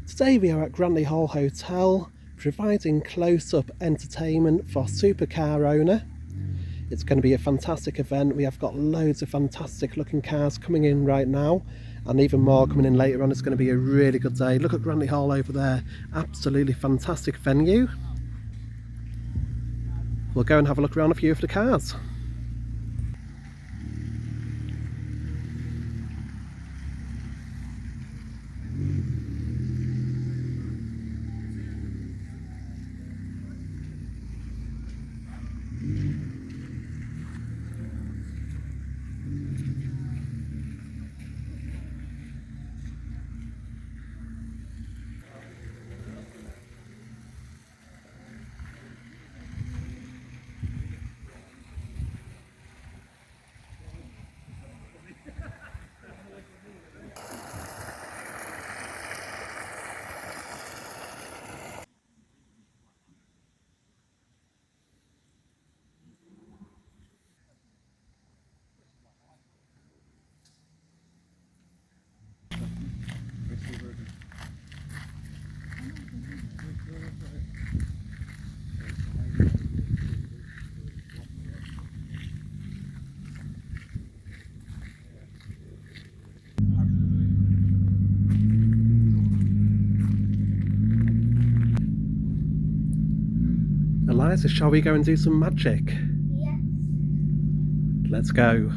Today we are at Grantley Hall Hotel, providing close-up entertainment for supercar owner. It's going to be a fantastic event. We have got loads of fantastic looking cars coming in right now, and even more coming in later on. It's going to be a really good day. Look at Grantley Hall over there, absolutely fantastic venue. We'll go and have a look around a few of the cars. Eliza, shall we go and do some magic? Yes. Let's go.